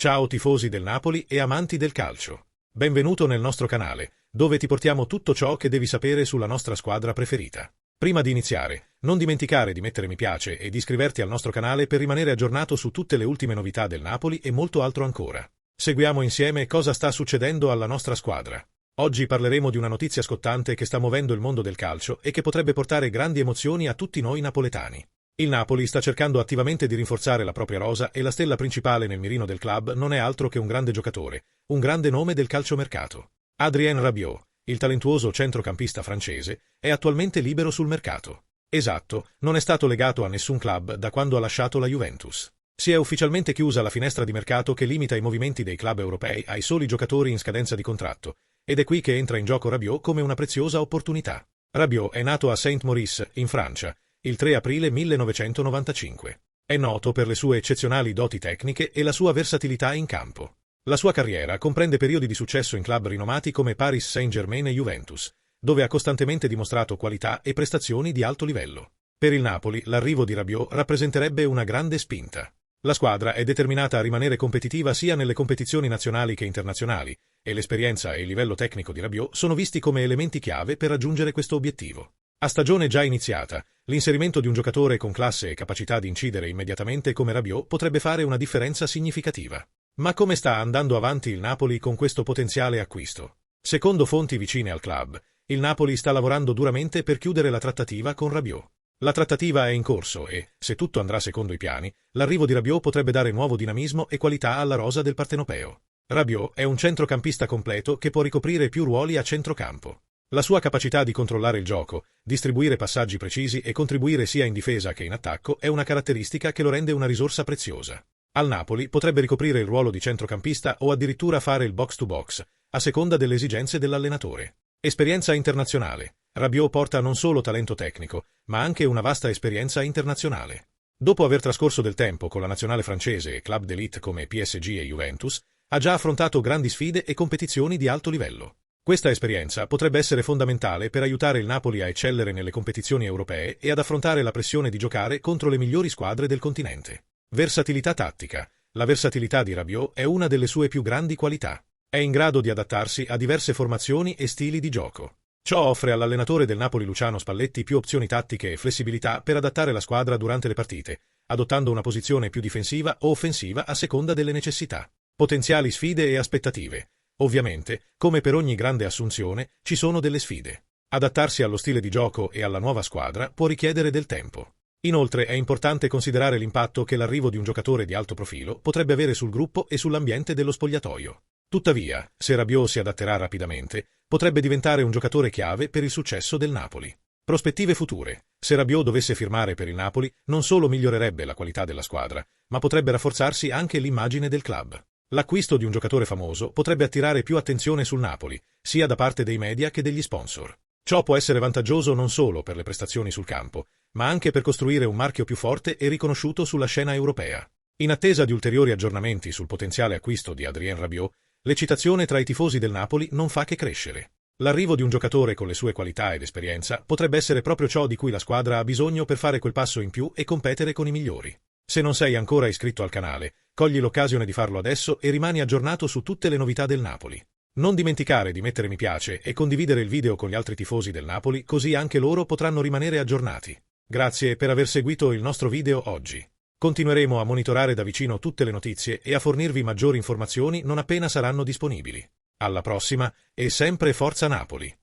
Ciao tifosi del Napoli e amanti del calcio. Benvenuto nel nostro canale, dove ti portiamo tutto ciò che devi sapere sulla nostra squadra preferita. Prima di iniziare, non dimenticare di mettere mi piace e di iscriverti al nostro canale per rimanere aggiornato su tutte le ultime novità del Napoli e molto altro ancora. Seguiamo insieme cosa sta succedendo alla nostra squadra. Oggi parleremo di una notizia scottante che sta muovendo il mondo del calcio e che potrebbe portare grandi emozioni a tutti noi napoletani. Il Napoli sta cercando attivamente di rinforzare la propria rosa e la stella principale nel mirino del club non è altro che un grande giocatore, un grande nome del calciomercato. Adrien Rabiot, il talentuoso centrocampista francese, è attualmente libero sul mercato. Esatto, non è stato legato a nessun club da quando ha lasciato la Juventus. Si è ufficialmente chiusa la finestra di mercato che limita i movimenti dei club europei ai soli giocatori in scadenza di contratto, ed è qui che entra in gioco Rabiot come una preziosa opportunità. Rabiot è nato a Saint-Maurice, in Francia, il 3 aprile 1995. È noto per le sue eccezionali doti tecniche e la sua versatilità in campo. La sua carriera comprende periodi di successo in club rinomati come Paris Saint-Germain e Juventus, dove ha costantemente dimostrato qualità e prestazioni di alto livello. Per il Napoli, l'arrivo di Rabiot rappresenterebbe una grande spinta. La squadra è determinata a rimanere competitiva sia nelle competizioni nazionali che internazionali, e l'esperienza e il livello tecnico di Rabiot sono visti come elementi chiave per raggiungere questo obiettivo. A stagione già iniziata, l'inserimento di un giocatore con classe e capacità di incidere immediatamente come Rabiot potrebbe fare una differenza significativa. Ma come sta andando avanti il Napoli con questo potenziale acquisto? Secondo fonti vicine al club, il Napoli sta lavorando duramente per chiudere la trattativa con Rabiot. La trattativa è in corso e, se tutto andrà secondo i piani, l'arrivo di Rabiot potrebbe dare nuovo dinamismo e qualità alla rosa del Partenopeo. Rabiot è un centrocampista completo che può ricoprire più ruoli a centrocampo. La sua capacità di controllare il gioco, distribuire passaggi precisi e contribuire sia in difesa che in attacco è una caratteristica che lo rende una risorsa preziosa. Al Napoli potrebbe ricoprire il ruolo di centrocampista o addirittura fare il box-to-box, a seconda delle esigenze dell'allenatore. Esperienza internazionale. Rabiot porta non solo talento tecnico, ma anche una vasta esperienza internazionale. Dopo aver trascorso del tempo con la nazionale francese e club d'élite come PSG e Juventus, ha già affrontato grandi sfide e competizioni di alto livello. Questa esperienza potrebbe essere fondamentale per aiutare il Napoli a eccellere nelle competizioni europee e ad affrontare la pressione di giocare contro le migliori squadre del continente. Versatilità tattica. La versatilità di Rabiot è una delle sue più grandi qualità. È in grado di adattarsi a diverse formazioni e stili di gioco. Ciò offre all'allenatore del Napoli Luciano Spalletti più opzioni tattiche e flessibilità per adattare la squadra durante le partite, adottando una posizione più difensiva o offensiva a seconda delle necessità. Potenziali sfide e aspettative. Ovviamente, come per ogni grande assunzione, ci sono delle sfide. Adattarsi allo stile di gioco e alla nuova squadra può richiedere del tempo. Inoltre è importante considerare l'impatto che l'arrivo di un giocatore di alto profilo potrebbe avere sul gruppo e sull'ambiente dello spogliatoio. Tuttavia, se Rabiot si adatterà rapidamente, potrebbe diventare un giocatore chiave per il successo del Napoli. Prospettive future. Se Rabiot dovesse firmare per il Napoli, non solo migliorerebbe la qualità della squadra, ma potrebbe rafforzarsi anche l'immagine del club. L'acquisto di un giocatore famoso potrebbe attirare più attenzione sul Napoli, sia da parte dei media che degli sponsor. Ciò può essere vantaggioso non solo per le prestazioni sul campo, ma anche per costruire un marchio più forte e riconosciuto sulla scena europea. In attesa di ulteriori aggiornamenti sul potenziale acquisto di Adrien Rabiot, l'eccitazione tra i tifosi del Napoli non fa che crescere. L'arrivo di un giocatore con le sue qualità ed esperienza potrebbe essere proprio ciò di cui la squadra ha bisogno per fare quel passo in più e competere con i migliori. Se non sei ancora iscritto al canale, cogli l'occasione di farlo adesso e rimani aggiornato su tutte le novità del Napoli. Non dimenticare di mettere mi piace e condividere il video con gli altri tifosi del Napoli, così anche loro potranno rimanere aggiornati. Grazie per aver seguito il nostro video oggi. Continueremo a monitorare da vicino tutte le notizie e a fornirvi maggiori informazioni non appena saranno disponibili. Alla prossima e sempre Forza Napoli!